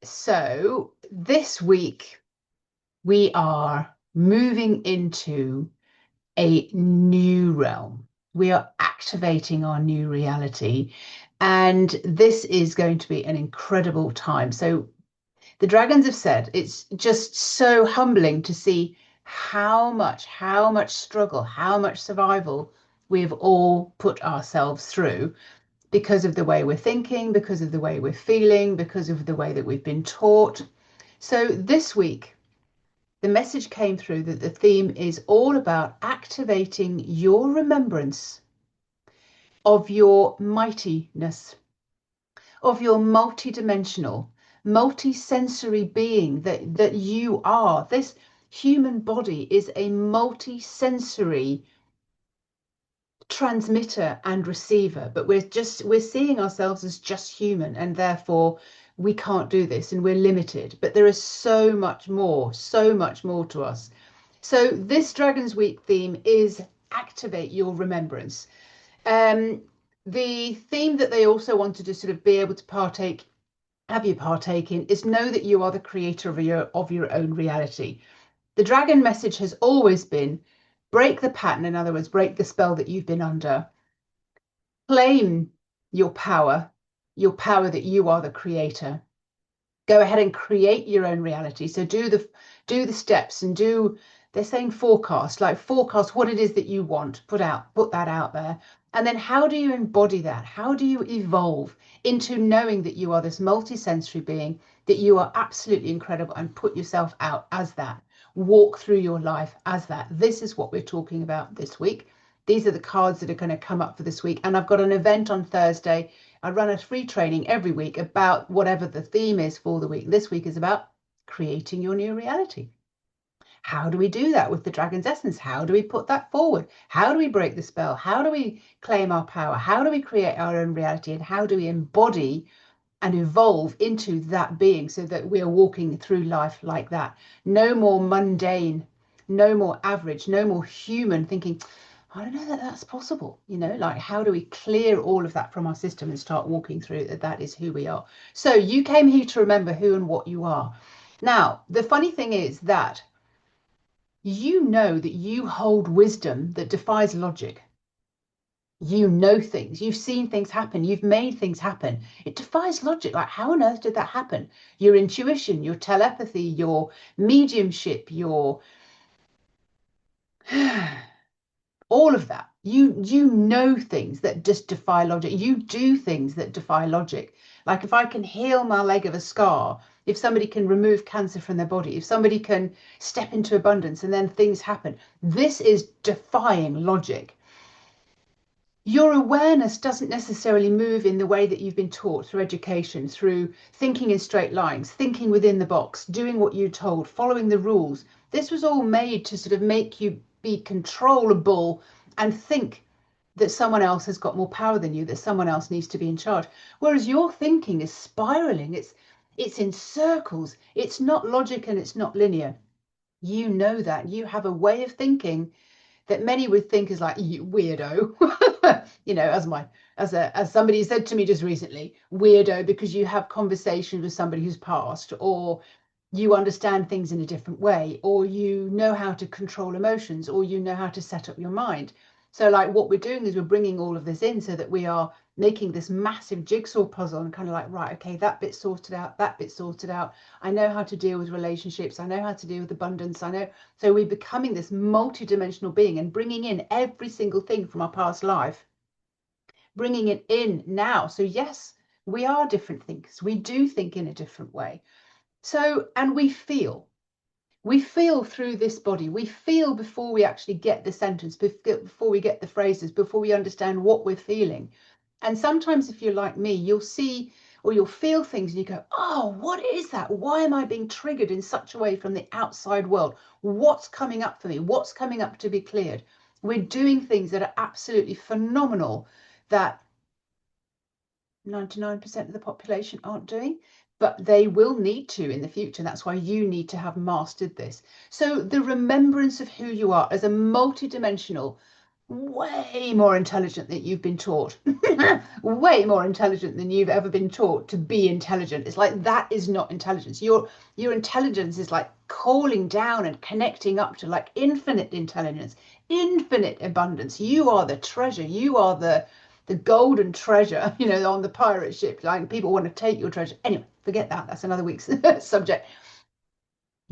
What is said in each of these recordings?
So this week we are moving into a new realm. We are activating our new reality. And this is going to be an incredible time. So the dragons have said it's just so humbling to see how much struggle, how much survival we've all put ourselves through because of the way we're thinking, because of the way we're feeling, because of the way that we've been taught. So this week, the message came through that the theme is all about activating your remembrance of your mightiness, of your multidimensional, multi-sensory being that you are. This human body is a multi-sensory transmitter and receiver, but we're seeing ourselves as just human, and therefore we can't do this and we're limited. But there is so much more to us. So this Dragons Week theme is activate your remembrance. um the theme that they also wanted to sort of be able to have you partake in is know that you are the creator of your own reality. The dragon message has always been break the pattern, in other words, break the spell that you've been under. Claim your power that you are the creator. Go ahead and create your own reality. So do the steps and do, they're saying forecast, like forecast what it is that you want, put that out there. And then how do you embody that? How do you evolve into knowing that you are this multi-sensory being, that you are absolutely incredible, and put yourself out as that? Walk through your life as that. This is what we're talking about this week. These are the cards that are going to come up for this week. And I've got an event on Thursday. I run a free training every week about whatever the theme is for the week. This week is about creating your new reality. How do we do that with the Dragon's Essence? How do we put that forward? How do we break the spell? How do we claim our power? How do we create our own reality? And how do we embody and evolve into that being so that we are walking through life like that? No more mundane, no more average, no more human thinking, I don't know that that's possible. Like, how do we clear all of that from our system and start walking through that is who we are? So you came here to remember who and what you are. Now, the funny thing is that you know that you hold wisdom that defies logic. You know things, you've seen things happen, you've made things happen. It defies logic. Like, how on earth did that happen? Your intuition, your telepathy, your mediumship, your all of that. You know things that just defy logic. You do things that defy logic. Like, if I can heal my leg of a scar, if somebody can remove cancer from their body, if somebody can step into abundance and then things happen, this is defying logic. Your awareness doesn't necessarily move in the way that you've been taught through education, through thinking in straight lines, thinking within the box, doing what you're told, following the rules. This was all made to sort of make you be controllable and think that someone else has got more power than you, that someone else needs to be in charge. Whereas your thinking is spiraling, it's in circles, it's not logic and it's not linear. You know that. You have a way of thinking that many would think is like, you weirdo. As somebody said to me just recently, weirdo, because you have conversations with somebody who's passed, or you understand things in a different way, or you know how to control emotions, or you know how to set up your mind. So like, what we're doing is we're bringing all of this in so that we are making this massive jigsaw puzzle and kind of like, right, okay, that bit sorted out, that bit sorted out. I know how to deal with relationships. I know how to deal with abundance. I know. So we're becoming this multi-dimensional being and bringing in every single thing from our past life, bringing it in now. So yes, we are different thinkers. We do think in a different way. So, and we feel through this body. We feel before we actually get the sentence, before we get the phrases, before we understand what we're feeling. And sometimes if you're like me, you'll see or you'll feel things and you go, oh, what is that? Why am I being triggered in such a way from the outside world? What's coming up for me? What's coming up to be cleared? We're doing things that are absolutely phenomenal that 99% of the population aren't doing, but they will need to in the future. That's why you need to have mastered this. So the remembrance of who you are as a multidimensional, way more intelligent than you've been taught. way more intelligent than you've ever been taught to be intelligent. It's like, that is not intelligence. Your intelligence is like calling down and connecting up to like infinite intelligence, infinite abundance. You are the treasure. You are the golden treasure, on the pirate ship. Like, people want to take your treasure. Anyway, forget that. That's another week's subject.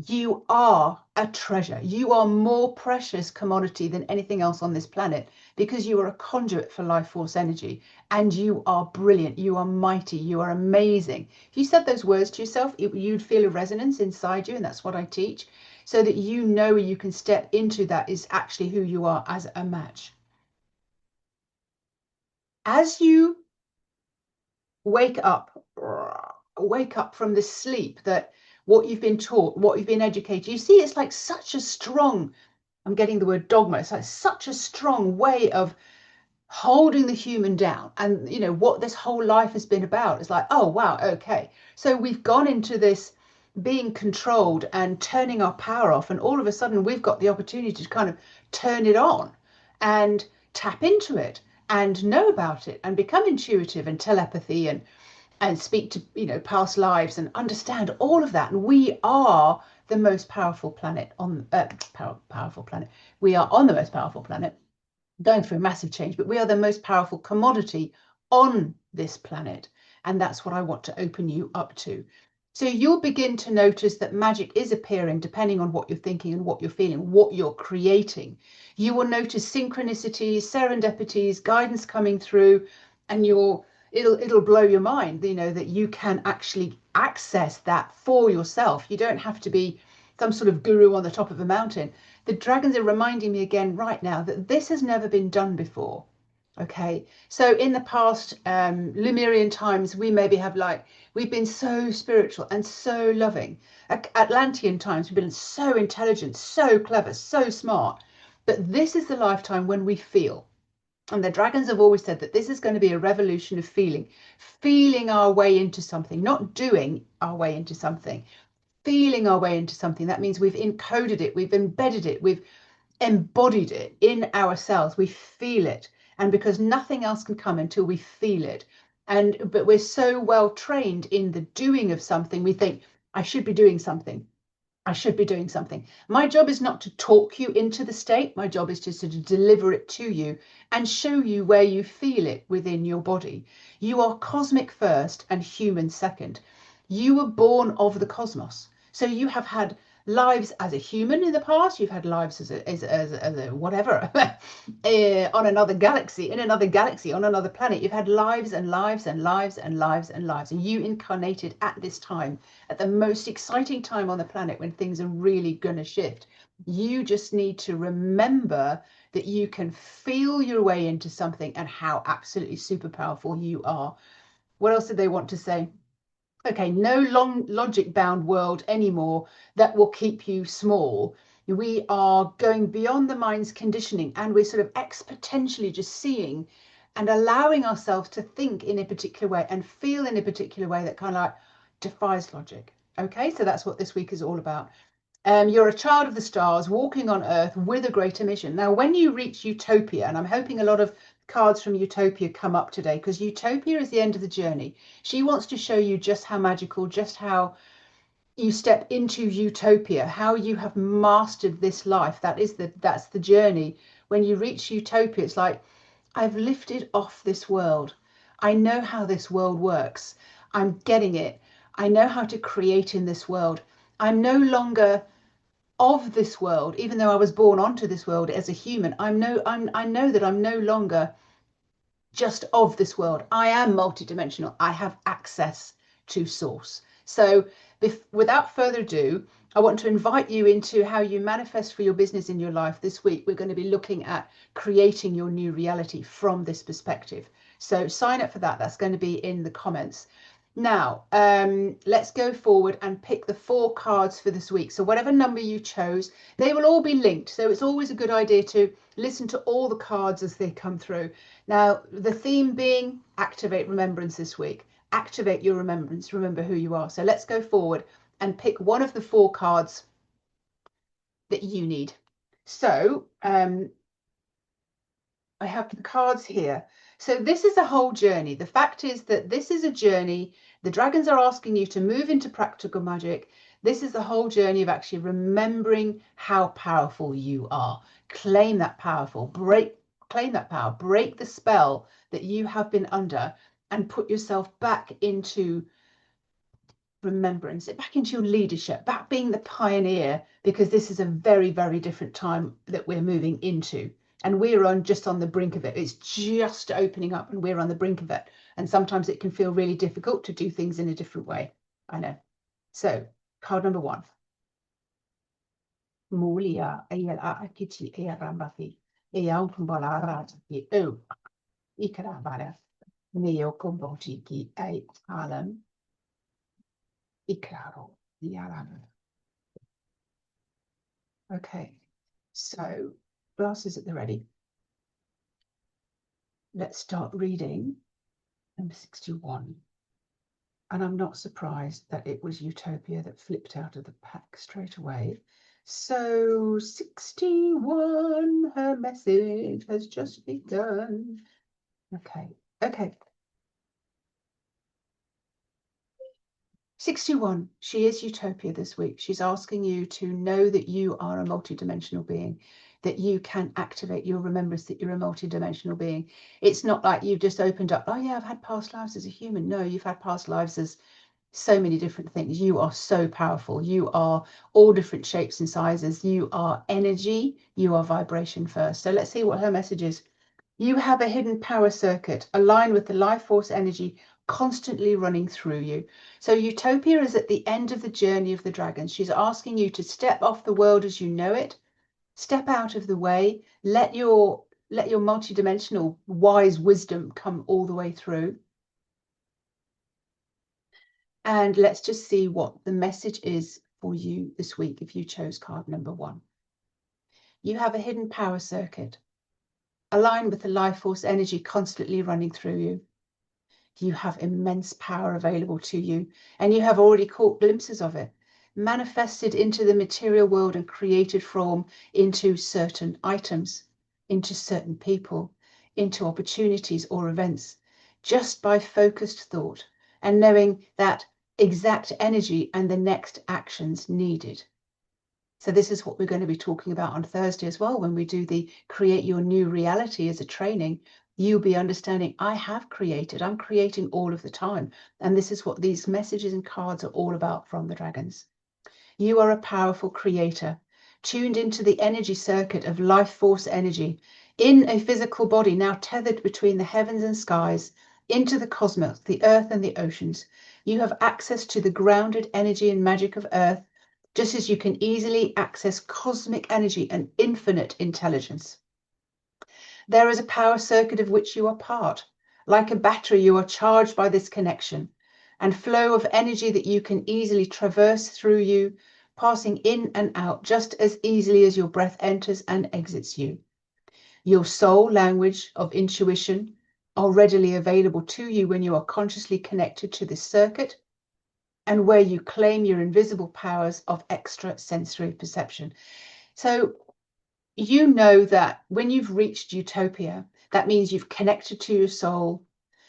You are a treasure. You are more precious commodity than anything else on this planet, because you are a conduit for life force energy, and you are brilliant. You are mighty. You are amazing. If you said those words to yourself, you'd feel a resonance inside you, and that's what I teach, so that you can step into that is actually who you are as a match. As you wake up from the sleep, that what you've been taught, what you've been educated, you see, it's like such a strong, I'm getting the word dogma, it's like such a strong way of holding the human down. And what this whole life has been about is like, oh wow, okay, so we've gone into this being controlled and turning our power off, and all of a sudden we've got the opportunity to kind of turn it on and tap into it and know about it and become intuitive and telepathy and speak to past lives and understand all of that. And we are the most powerful planet on powerful planet. We are on the most powerful planet, going through a massive change, but we are the most powerful commodity on this planet. And that's what I want to open you up to. So you'll begin to notice that magic is appearing depending on what you're thinking and what you're feeling, what you're creating. You will notice synchronicities, serendipities, guidance coming through, and it'll blow your mind, that you can actually access that for yourself. You don't have to be some sort of guru on the top of a mountain. The dragons are reminding me again right now that this has never been done before. Okay, so in the past Lemurian times, we maybe have we've been so spiritual and so loving. Atlantean times, we've been so intelligent, so clever, so smart. But this is the lifetime when we feel. And the dragons have always said that this is going to be a revolution of feeling our way into something, not doing our way into something, feeling our way into something. That means we've encoded it, we've embedded it, we've embodied it in ourselves. We feel it. And because nothing else can come until we feel it. But we're so well trained in the doing of something, we think, I should be doing something. I should be doing something. My job is not to talk you into the state. My job is just to deliver it to you and show you where you feel it within your body. You are cosmic first and human second. You were born of the cosmos. So you have had lives as a human in the past. You've had lives as a whatever on another galaxy, in another galaxy, on another planet. You've had lives and lives and lives and lives and lives. And you incarnated at this time, at the most exciting time on the planet, when things are really going to shift. You just need to remember that you can feel your way into something and how absolutely super powerful you are. What else did they want to say? Okay, no long logic bound world anymore that will keep you small. We are going beyond the mind's conditioning, and we're sort of exponentially just seeing and allowing ourselves to think in a particular way and feel in a particular way that kind of like defies logic. Okay, so that's what this week is all about. You're a child of the stars walking on earth with a greater mission. Now, when you reach utopia, and I'm hoping a lot of cards from utopia come up today, because utopia is the end of the journey. She wants to show you just how magical, just how you step into utopia, how you have mastered this life. That's the journey. When you reach utopia, it's like, I've lifted off this world. I know how this world works. I'm getting it. I know how to create in this world. I'm no longer of this world, even though I was born onto this world as a human. I know that I'm no longer just of this world. I am multidimensional. I have access to source. So without further ado, I want to invite you into how you manifest for your business in your life this week. We're going to be looking at creating your new reality from this perspective. So sign up for that. That's going to be in the comments. Now, let's go forward and pick the 4 cards for this week. So whatever number you chose, they will all be linked. So it's always a good idea to listen to all the cards as they come through. Now, the theme being Activate Remembrance this week. Activate your remembrance. Remember who you are. So let's go forward and pick one of the 4 cards that you need. So I have the cards here. So this is a whole journey. The fact is that this is a journey. The dragons are asking you to move into practical magic. This is the whole journey of actually remembering how powerful you are. Claim that claim that power, break the spell that you have been under and put yourself back into remembrance, back into your leadership, back being the pioneer, because this is a very, very different time that we're moving into. And we're just on the brink of it. It's just opening up and we're on the brink of it. And sometimes it can feel really difficult to do things in a different way. I know. So card number 1. Mulia akiti rambafi. Oh, ikarabara. Neo komboti ki alam. Iklaro. Okay, so glasses at the ready. Let's start reading number 61. And I'm not surprised that it was Utopia that flipped out of the pack straight away. So 61, her message has just begun. Okay. 61, she is Utopia this week. She's asking you to know that you are a multidimensional being, that you can activate your remembrance that you're a multidimensional being. It's not like you've just opened up, oh yeah, I've had past lives as a human. No, you've had past lives as so many different things. You are so powerful. You are all different shapes and sizes. You are energy. You are vibration first. So let's see what her message is. You have a hidden power circuit aligned with the life force energy constantly running through you. So Utopia is at the end of the journey of the dragon. She's asking you to step off the world as you know it, step out of the way, let your multidimensional wise wisdom come all the way through. And let's just see what the message is for you this week if you chose card number 1. You have a hidden power circuit aligned with the life force energy constantly running through you. You have immense power available to you, and you have already caught glimpses of it, manifested into the material world and created from into certain items, into certain people, into opportunities or events, just by focused thought and knowing that exact energy and the next actions needed. So this is what we're going to be talking about on Thursday as well, when we do the Create Your New Reality as a training. You'll be understanding, I have created, I'm creating all of the time. And this is what these messages and cards are all about from the dragons. You are a powerful creator, tuned into the energy circuit of life force energy, in a physical body now tethered between the heavens and skies, into the cosmos, the earth and the oceans. You have access to the grounded energy and magic of earth, just as you can easily access cosmic energy and infinite intelligence. There is a power circuit of which you are part. Like a battery, you are charged by this connection and flow of energy that you can easily traverse through you, passing in and out just as easily as your breath enters and exits you. Your soul language of intuition are readily available to you when you are consciously connected to this circuit, and where you claim your invisible powers of extrasensory perception. So you know that when you've reached Utopia, that means you've connected to your soul,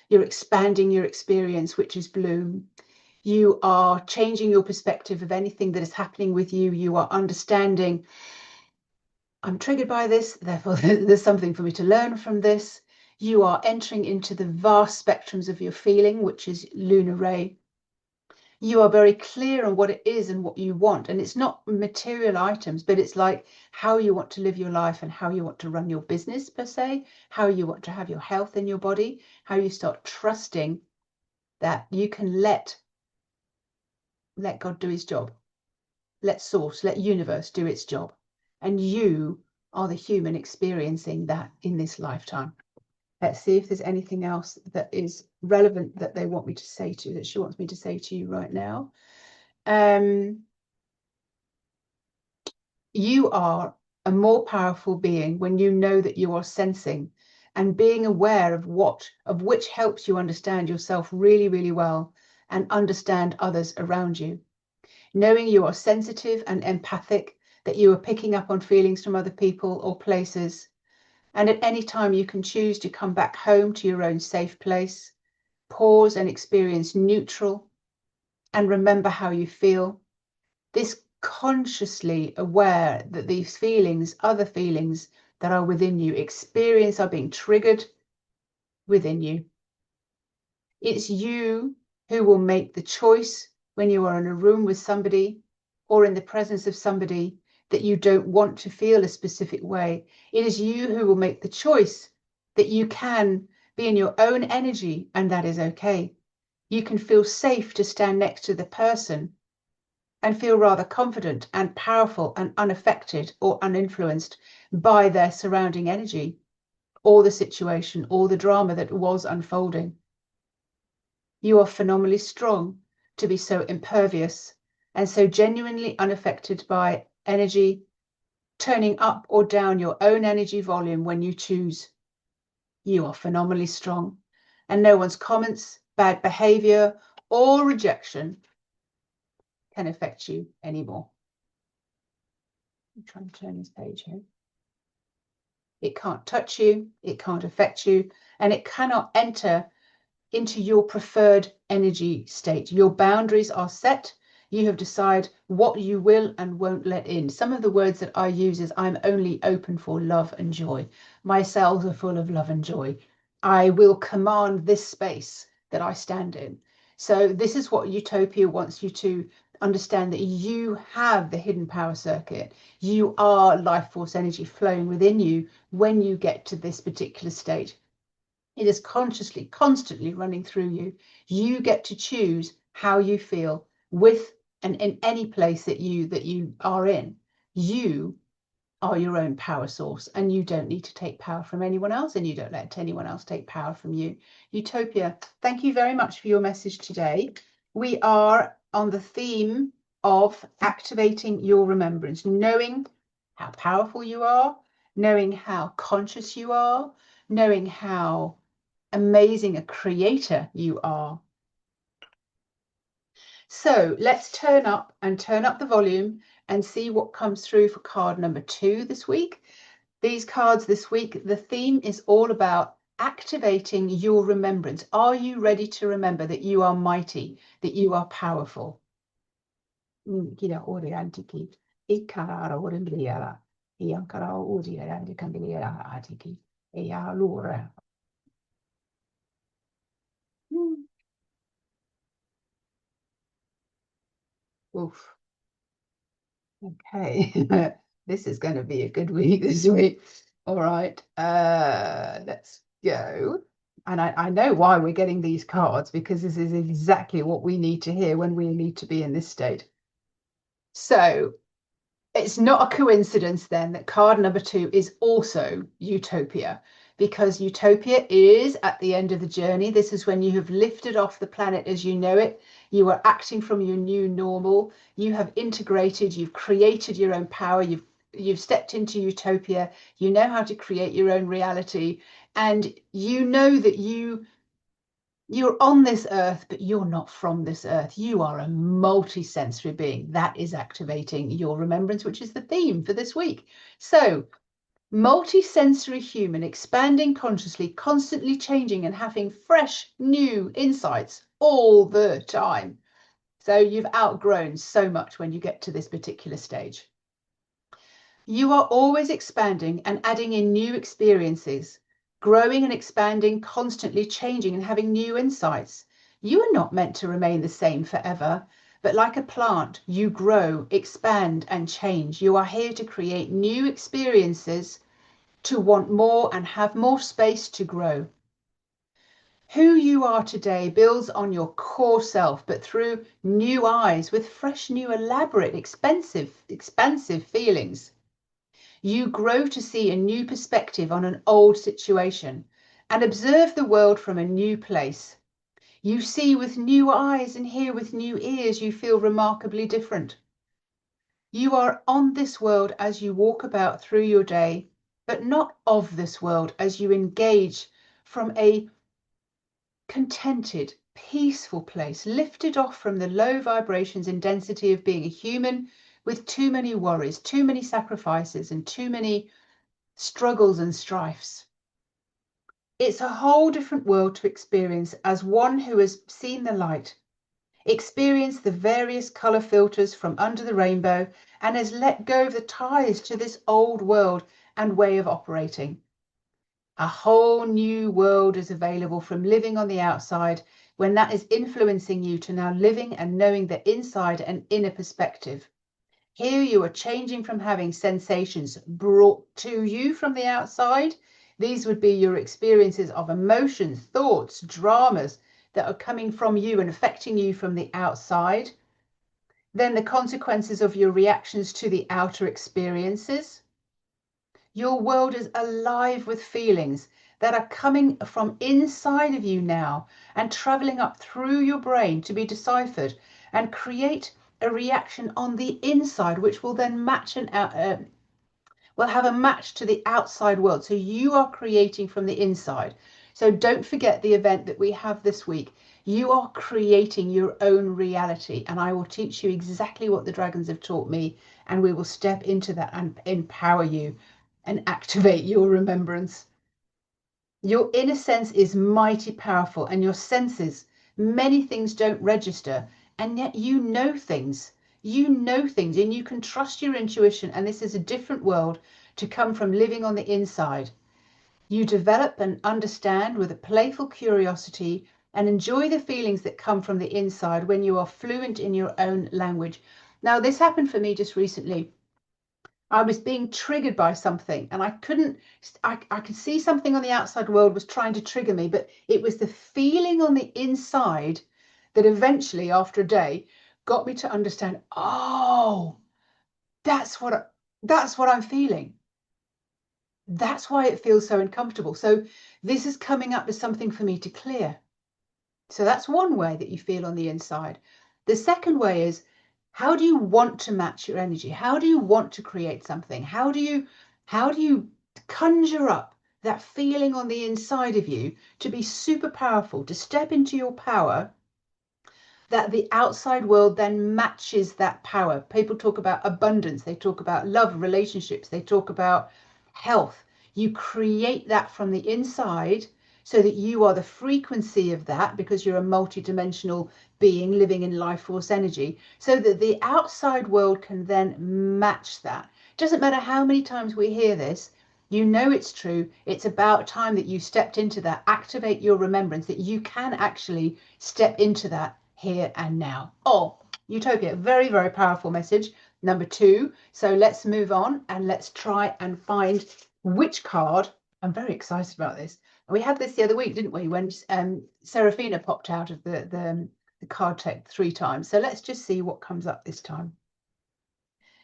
you're expanding your experience, which is bloom. You are changing your perspective of anything that is happening with you. You are understanding, I'm triggered by this, therefore there's something for me to learn from this. You are entering into the vast spectrums of your feeling, which is lunar ray. You are very clear on what it is and what you want. And it's not material items, but it's like how you want to live your life and how you want to run your business per se, how you want to have your health in your body, how you start trusting that you can let God do his job. Let source, let universe do its job. And you are the human experiencing that in this lifetime. Let's see if there's anything else that is relevant that they want me to say to you, that she wants me to say to you right now. You are a more powerful being when you know that you are sensing and being aware of which helps you understand yourself really, really well and understand others around you. Knowing you are sensitive and empathic, that you are picking up on feelings from other people or places, And at any time you can choose to come back home to your own safe place, pause and experience neutral, and remember how you feel. This consciously aware that these feelings, other feelings that are within you, experience are being triggered within you. It's you who will make the choice when you are in a room with somebody or in the presence of somebody that you don't want to feel a specific way. It is you who will make the choice that you can be in your own energy, and that is okay. You can feel safe to stand next to the person and feel rather confident and powerful and unaffected or uninfluenced by their surrounding energy or the situation or the drama that was unfolding. You are phenomenally strong to be so impervious and so genuinely unaffected by energy, turning up or down your own energy volume when you choose. You are phenomenally strong, and no one's comments, bad behavior, or rejection can affect you anymore. I'm trying to turn this page here. It can't touch you, it can't affect you, and it cannot enter into your preferred energy state. Your boundaries are set. You have decided what you will and won't let in. Some of the words that I use is I'm only open for love and joy. My cells are full of love and joy. I will command this space that I stand in. So this is what Utopia wants you to understand, that you have the hidden power circuit. You are life force energy flowing within you when you get to this particular state. It is consciously, constantly running through you. You get to choose how you feel with and in any place that you are in. You are your own power source, and you don't need to take power from anyone else, and you don't let anyone else take power from you. Utopia, thank you very much for your message today. We are on the theme of activating your remembrance, knowing how powerful you are, knowing how conscious you are, knowing how amazing a creator you are. So let's turn up the volume and see what comes through for card number 2 this week. These cards this week, the theme is all about activating your remembrance. Are you ready to remember that you are mighty, that you are powerful? Oof. Okay. This is going to be a good week this week. All right. Let's go. And I know why we're getting these cards, because this is exactly what we need to hear when we need to be in this state. So it's not a coincidence then that card number 2 is also Utopia, because Utopia is at the end of the journey. This is when you have lifted off the planet as you know it. You are acting from your new normal. You have integrated, you've created your own power. You've stepped into Utopia. You know how to create your own reality, and you know that you're on this earth, but you're not from this earth. You are a multi-sensory being. That is activating your remembrance, which is the theme for this week. So, multi-sensory human, expanding consciously, constantly changing and having fresh, new insights all the time. So you've outgrown so much when you get to this particular stage. You are always expanding and adding in new experiences, growing and expanding, constantly changing and having new insights. You are not meant to remain the same forever, but like a plant, you grow, expand, and change. You are here to create new experiences, to want more and have more space to grow. Who you are today builds on your core self, but through new eyes, with fresh, new, elaborate, expansive feelings. You grow to see a new perspective on an old situation and observe the world from a new place. You see with new eyes and hear with new ears. You feel remarkably different. You are on this world as you walk about through your day, but not of this world as you engage from a contented, peaceful place, lifted off from the low vibrations and density of being a human with too many worries, too many sacrifices, and too many struggles and strifes. It's a whole different world to experience as one who has seen the light, experienced the various colour filters from under the rainbow, and has let go of the ties to this old world and way of operating. A whole new world is available from living on the outside when that is influencing you to now living and knowing the inside and inner perspective. Here you are changing from having sensations brought to you from the outside. These would be your experiences of emotions, thoughts, dramas that are coming from you and affecting you from the outside. Then the consequences of your reactions to the outer experiences. Your world is alive with feelings that are coming from inside of you now and traveling up through your brain to be deciphered and create a reaction on the inside, which will then match will have a match to the outside world. So you are creating from the inside. So don't forget the event that we have this week. You are creating your own reality, and I will teach you exactly what the dragons have taught me, and we will step into that and empower you and activate your remembrance. Your inner sense is mighty powerful, and your senses, many things don't register, and yet you know things. You know things, and you can trust your intuition, and this is a different world to come from living on the inside. You develop and understand with a playful curiosity and enjoy the feelings that come from the inside when you are fluent in your own language. Now, this happened for me just recently. I was being triggered by something, and I could see something on the outside world was trying to trigger me, but it was the feeling on the inside that eventually, after a day, got me to understand, oh, that's what I'm feeling. That's why it feels so uncomfortable. So this is coming up with something for me to clear. So that's one way that you feel on the inside. The second way is, how do you want to match your energy? How do you want to create something? How do you conjure up that feeling on the inside of you to be super powerful, to step into your power, that the outside world then matches that power? People talk about abundance, they talk about love, relationships, they talk about health. You create that from the inside so that you are the frequency of that, because you're a multi-dimensional being living in life force energy, so that the outside world can then match that. Doesn't matter how many times we hear this, you know it's true. It's about time that you stepped into that. Activate your remembrance that you can actually step into that here and now. Oh, Utopia, very, very powerful message. Number 2. So let's move on and let's try and find which card. I'm very excited about this. We had this the other week, didn't we, when Serafina popped out of the card deck 3 times. So let's just see what comes up this time.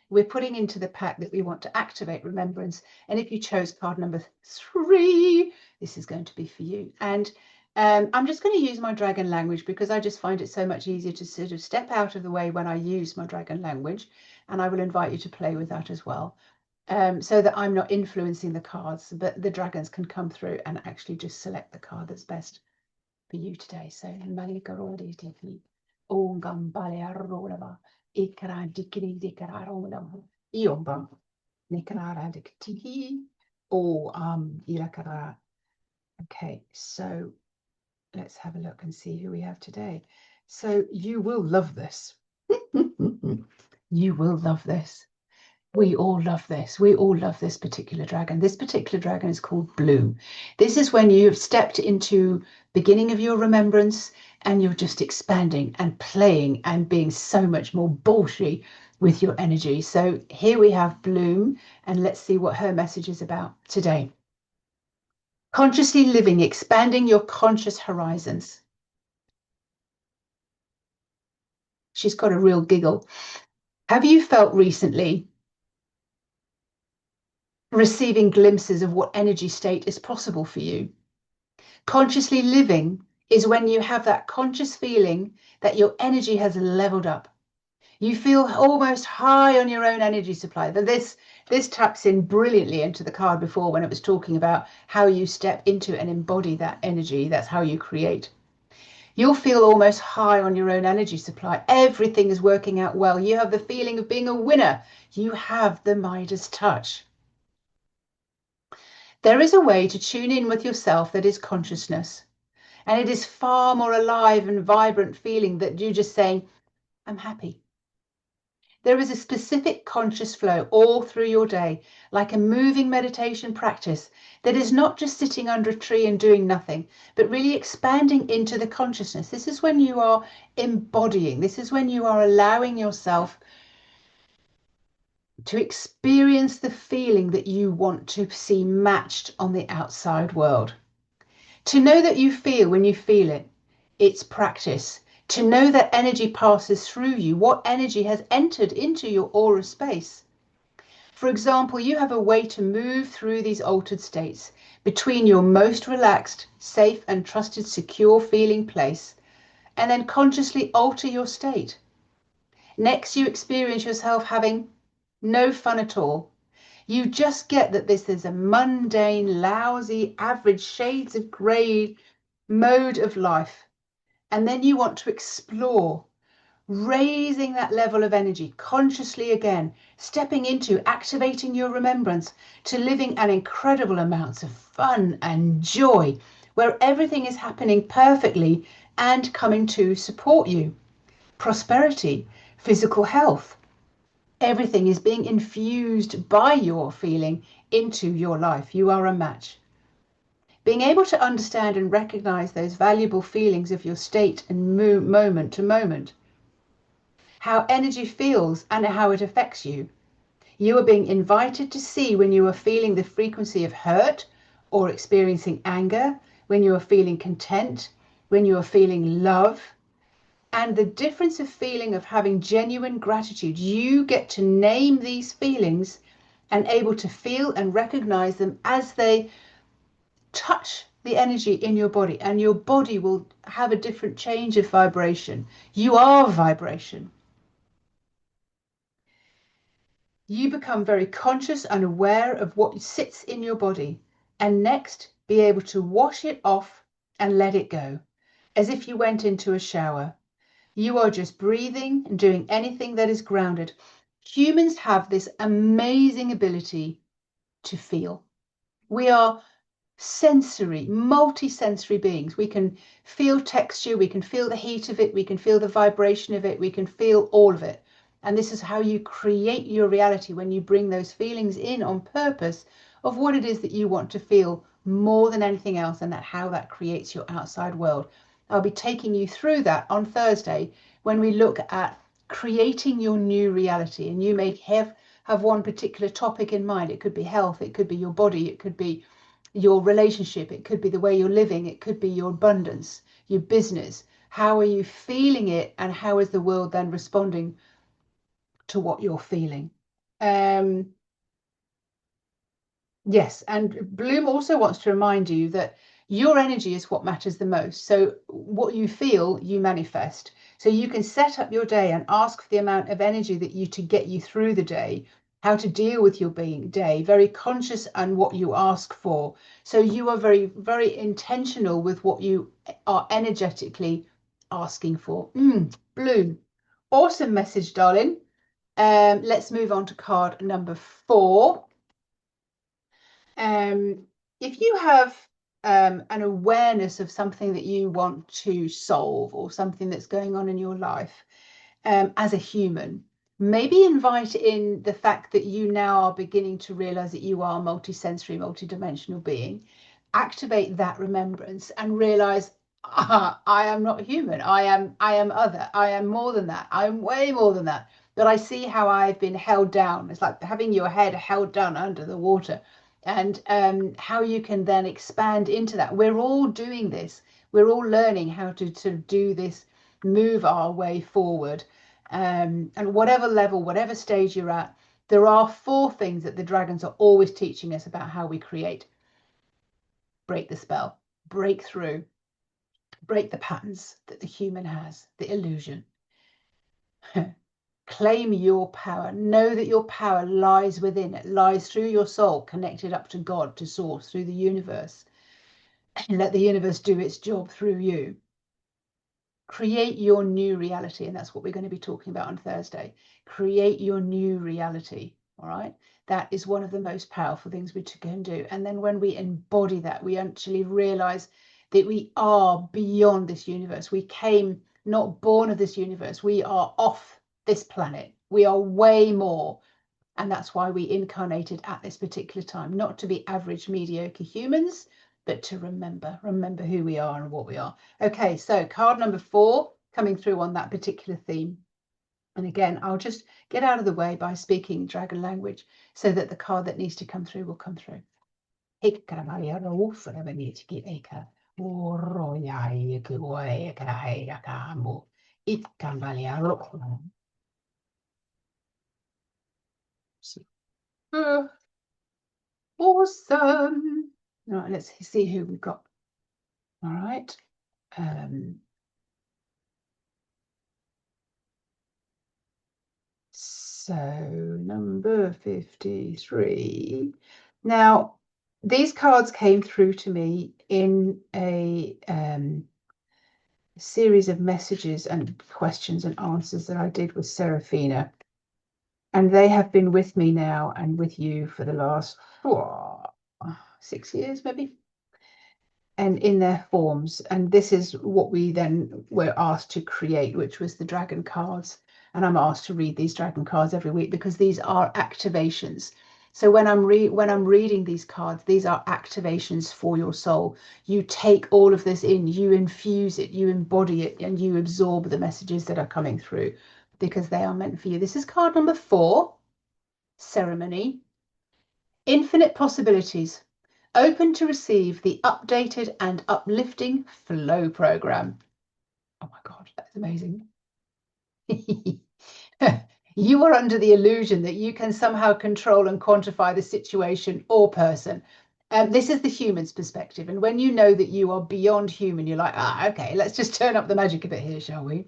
We're putting into the pack that we want to activate remembrance. And if you chose card number 3, this is going to be for you. And I'm just going to use my dragon language because I just find it so much easier to sort of step out of the way when I use my dragon language. And I will invite you to play with that as well, so that I'm not influencing the cards, but the dragons can come through and actually just select the card that's best for you today. So okay, so let's have a look and see who we have today. So you will love this. You will love this. We all love this. We all love this particular dragon. This particular dragon is called Blue. This is when you have stepped into beginning of your remembrance and you're just expanding and playing and being so much more ballsy with your energy. So here we have Bloom, and let's see what her message is about today. Consciously living, expanding your conscious horizons. She's got a real giggle. Have you felt recently receiving glimpses of what energy state is possible for you? Consciously living is when you have that conscious feeling that your energy has leveled up. You feel almost high on your own energy supply. This taps in brilliantly into the card before when it was talking about how you step into and embody that energy. That's how you create. You'll feel almost high on your own energy supply. Everything is working out well. You have the feeling of being a winner. You have the Midas touch. There is a way to tune in with yourself that is consciousness. And it is far more alive and vibrant feeling that you just saying, I'm happy. There is a specific conscious flow all through your day, like a moving meditation practice that is not just sitting under a tree and doing nothing, but really expanding into the consciousness. This is when you are embodying. This is when you are allowing yourself to experience the feeling that you want to see matched on the outside world. To know that you feel when you feel it, it's practice. To know that energy passes through you, what energy has entered into your aura space. For example, you have a way to move through these altered states between your most relaxed, safe and trusted, secure feeling place, and then consciously alter your state. Next, you experience yourself having no fun at all. You just get that this is a mundane, lousy, average, shades of grey mode of life. And then you want to explore, raising that level of energy consciously again, stepping into activating your remembrance to living an incredible amounts of fun and joy, where everything is happening perfectly and coming to support you. Prosperity, physical health, everything is being infused by your feeling into your life. You are a match. Being able to understand and recognize those valuable feelings of your state and moment to moment, how energy feels and how it affects you. You are being invited to see when you are feeling the frequency of hurt or experiencing anger, when you are feeling content, when you are feeling love, and the difference of feeling of having genuine gratitude. You get to name these feelings and able to feel and recognize them as they touch the energy in your body, and your body will have a different change of vibration. You are vibration. You become very conscious and aware of what sits in your body, and next be able to wash it off and let it go, as if you went into a shower. You are just breathing and doing anything that is grounded. Humans have this amazing ability to feel. We are sensory, multi-sensory beings. We can feel texture, we can feel the heat of it, we can feel the vibration of it, we can feel all of it. And this is how you create your reality, when you bring those feelings in on purpose of what it is that you want to feel more than anything else, and that how that creates your outside world. I'll be taking you through that on Thursday when we look at creating your new reality. And you may have one particular topic in mind. It could be health, it could be your body, it could be your relationship, it could be the way you're living, it could be your abundance, your business. How are you feeling it, and how is the world then responding to what you're feeling? Yes, and Bloom also wants to remind you that your energy is what matters the most. So what you feel, you manifest. So you can set up your day and ask for the amount of energy that you to get you through the day, how to deal with your day, very conscious and what you ask for. So you are very, very intentional with what you are energetically asking for. Bloom, awesome message, darling. Let's move on to card number 4. If you have an awareness of something that you want to solve, or something that's going on in your life as a human, maybe invite in the fact that you now are beginning to realize that you are a multi-sensory, multi-dimensional being. Activate that remembrance and realize, I am not human. I am other. I am more than that. I'm way more than that. But I see how I've been held down. It's like having your head held down under the water, and how you can then expand into that. We're all doing this. We're all learning how to do this, move our way forward. And whatever level, whatever stage you're at, there are 4 things that the dragons are always teaching us about how we create. Break the spell, break through, break the patterns that the human has, the illusion. Claim your power. Know that your power lies within. It lies through your soul, connected up to God, to source, through the universe. And let the universe do its job through you. Create your new reality. And that's what we're going to be talking about on Thursday. Create your new reality. All right. That is one of the most powerful things we can do. And then when we embody that, we actually realize that we are beyond this universe. We came not born of this universe. We are off this planet. We are way more. And that's why we incarnated at this particular time, not to be average, mediocre humans, but to remember who we are and what we are. Okay, so card number 4 coming through on that particular theme. And again, I'll just get out of the way by speaking dragon language so that the card that needs to come through will come through. Awesome. All right, let's see who we've got. All right. So number 53. Now, these cards came through to me in a series of messages and questions and answers that I did with Serafina. And they have been with me now and with you for the last 6 years, maybe, and in their forms. And this is what we then were asked to create, which was the dragon cards. And I'm asked to read these dragon cards every week because these are activations. So when I'm reading these cards, these are activations for your soul. You take all of this in, you infuse it, you embody it, and you absorb the messages that are coming through because they are meant for you. This is card number 4, ceremony. Infinite possibilities. Open to receive the updated and uplifting flow program. Oh my God, that's amazing. You are under the illusion that you can somehow control and quantify the situation or person. This is the human's perspective. And when you know that you are beyond human, you're like, okay, let's just turn up the magic a bit here, shall we?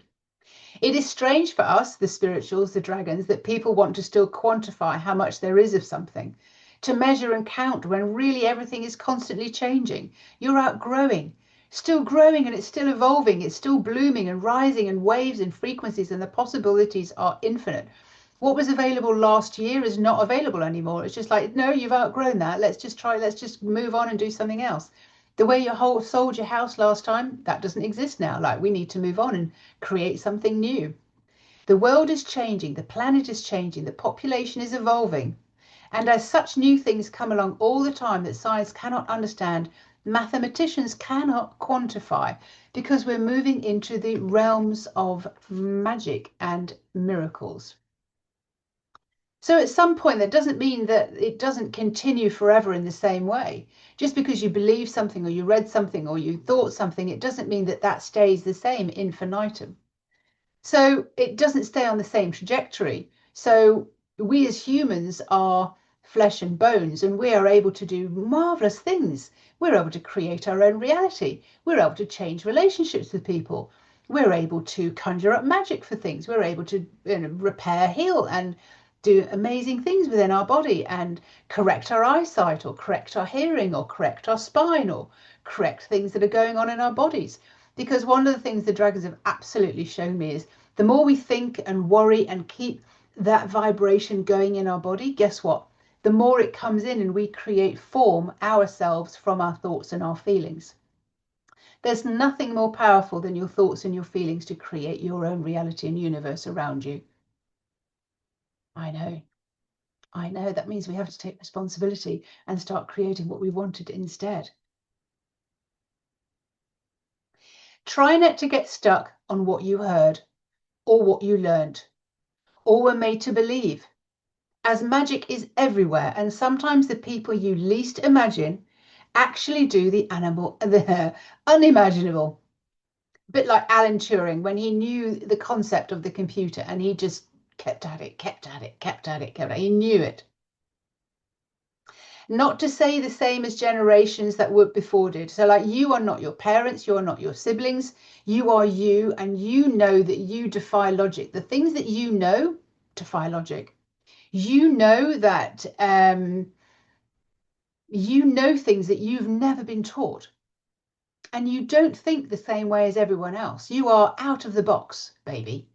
It is strange for us, the spirituals, the dragons, that people want to still quantify how much there is of something, to measure and count when really everything is constantly changing. You're outgrowing, still growing, and it's still evolving. It's still blooming and rising in waves and frequencies, and the possibilities are infinite. What was available last year is not available anymore. It's just like, no, you've outgrown that. Let's just move on and do something else. The way you sold your house last time, that doesn't exist now. Like, we need to move on and create something new. The world is changing, the planet is changing, the population is evolving. And as such new things come along all the time that science cannot understand, mathematicians cannot quantify, because we're moving into the realms of magic and miracles. So at some point, that doesn't mean that it doesn't continue forever in the same way. Just because you believe something or you read something or you thought something, it doesn't mean that that stays the same infinitum. So it doesn't stay on the same trajectory. So we as humans are flesh and bones, and we are able to do marvelous things. We're able to create our own reality. We're able to change relationships with people. We're able to conjure up magic for things. We're able to repair, heal, and do amazing things within our body and correct our eyesight or correct our hearing or correct our spine or correct things that are going on in our bodies. Because one of the things the dragons have absolutely shown me is the more we think and worry and keep that vibration going in our body, guess what? The more it comes in and we create form ourselves from our thoughts and our feelings. There's nothing more powerful than your thoughts and your feelings to create your own reality and universe around you. I know, that means we have to take responsibility and start creating what we wanted instead. Try not to get stuck on what you heard or what you learned or were made to believe, as magic is everywhere, and sometimes the people you least imagine actually do the unimaginable. A bit like Alan Turing, when he knew the concept of the computer and he just kept at it. He knew it. Not to say the same as generations that were before did. So like, you are not your parents, you are not your siblings, you are you, and you know that you defy logic. The things that you know defy logic. You know that you know things that you've never been taught. And you don't think the same way as everyone else. You are out of the box, baby.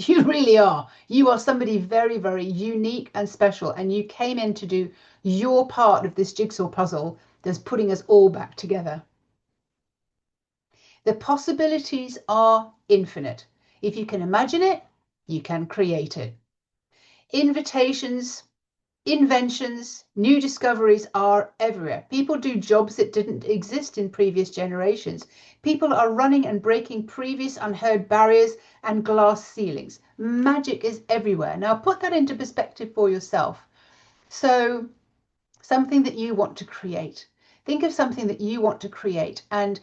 You really are. You are somebody very, very unique and special. And you came in to do your part of this jigsaw puzzle that's putting us all back together. The possibilities are infinite. If you can imagine it, you can create it. Invitations, inventions, new discoveries are everywhere. People do jobs that didn't exist in previous generations. People are running and breaking previous unheard barriers and glass ceilings. Magic is everywhere. Now put that into perspective for yourself. So something that you want to create. Think of something that you want to create and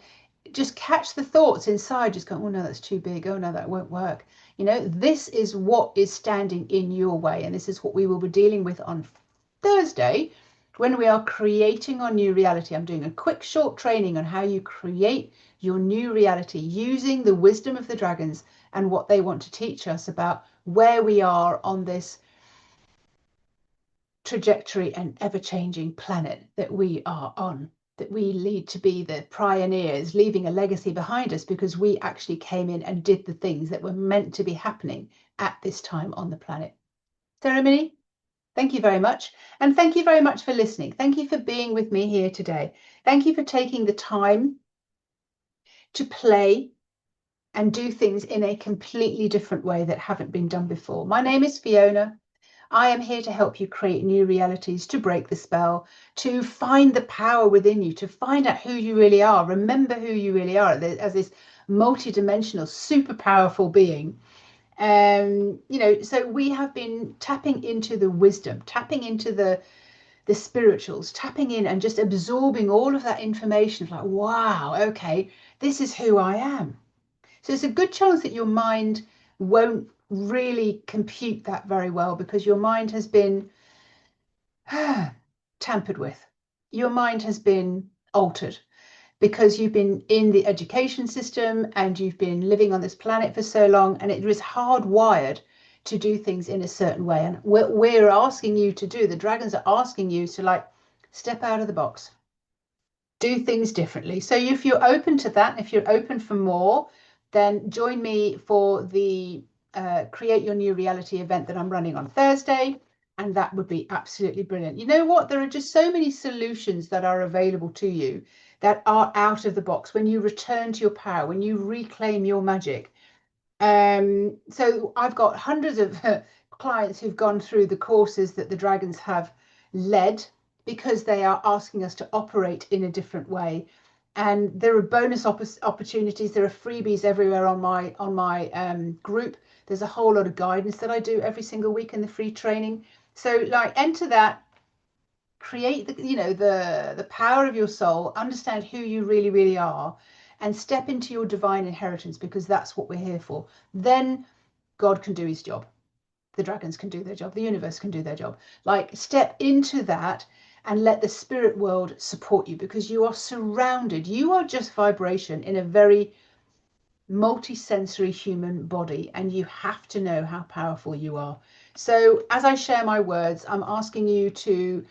just catch the thoughts inside, just go, oh no, that's too big. Oh no, that won't work. You know, this is what is standing in your way. And this is what we will be dealing with on Thursday when we are creating our new reality. I'm doing a quick short training on how you create your new reality using the wisdom of the dragons and what they want to teach us about where we are on this trajectory and ever-changing planet that we are on, that we need to be the pioneers, leaving a legacy behind us because we actually came in and did the things that were meant to be happening at this time on the planet. Ceremony, thank you very much. And thank you very much for listening. Thank you for being with me here today. Thank you for taking the time to play and do things in a completely different way that haven't been done before. My name is Fiona. I am here to help you create new realities, to break the spell, to find the power within you, to find out who you really are. Remember who you really are as this multi-dimensional, super powerful being. So we have been tapping into the wisdom, tapping into the spirituals, tapping in and just absorbing all of that information. Like, wow, okay, this is who I am. So it's a good chance that your mind won't really compute that very well because your mind has been tampered with. Your mind has been altered because you've been in the education system and you've been living on this planet for so long, and it was hardwired to do things in a certain way. And we're asking you to do, the dragons are asking you to like step out of the box, do things differently. So if you're open to that, if you're open for more, then join me for the Create Your New Reality event that I'm running on Thursday. And that would be absolutely brilliant. You know what? There are just so many solutions that are available to you that are out of the box when you return to your power, when you reclaim your magic. So I've got hundreds of clients who've gone through the courses that the dragons have led because they are asking us to operate in a different way. And there are bonus opportunities. There are freebies everywhere on my group. There's a whole lot of guidance that I do every single week in the free training. So like enter that, create the power of your soul, understand who you really, really are, and step into your divine inheritance, because that's what we're here for. Then God can do his job. The dragons can do their job. The universe can do their job. Like step into that and let the spirit world support you, because you are surrounded. You are just vibration in a very multi-sensory human body, and you have to know how powerful you are. So as I share my words, I'm asking you to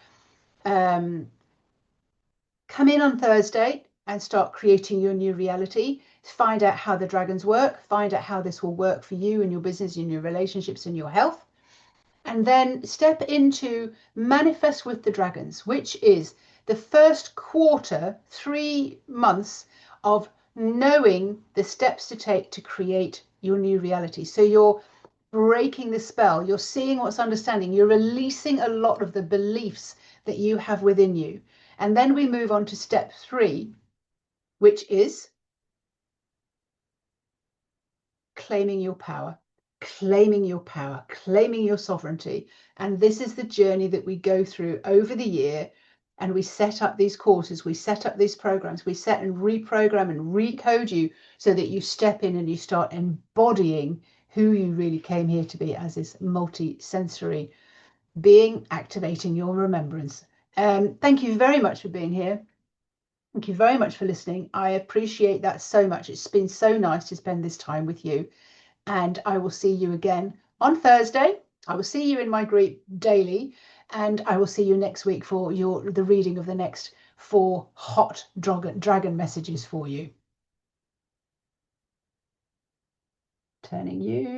come in on Thursday and start creating your new reality. Find out how the dragons work. Find out how this will work for you and your business and your relationships and your health. And then step into Manifest with the Dragons, which is the first quarter, 3 months of knowing the steps to take to create your new reality. So you're breaking the spell. You're seeing what's understanding. You're releasing a lot of the beliefs that you have within you. And then we move on to step 3, which is claiming your power, claiming your power, claiming your sovereignty. And this is the journey that we go through over the year. And we set up these courses, we set up these programs, we set and reprogram and recode you so that you step in and you start embodying who you really came here to be as this multi-sensory being, activating your remembrance. Thank you very much for being here. Thank you very much for listening. I appreciate that so much. It's been so nice to spend this time with you. And I will see you again on Thursday. I will see you in my group daily. And I will see you next week for the reading of the next 4 hot dragon messages for you. Turning you.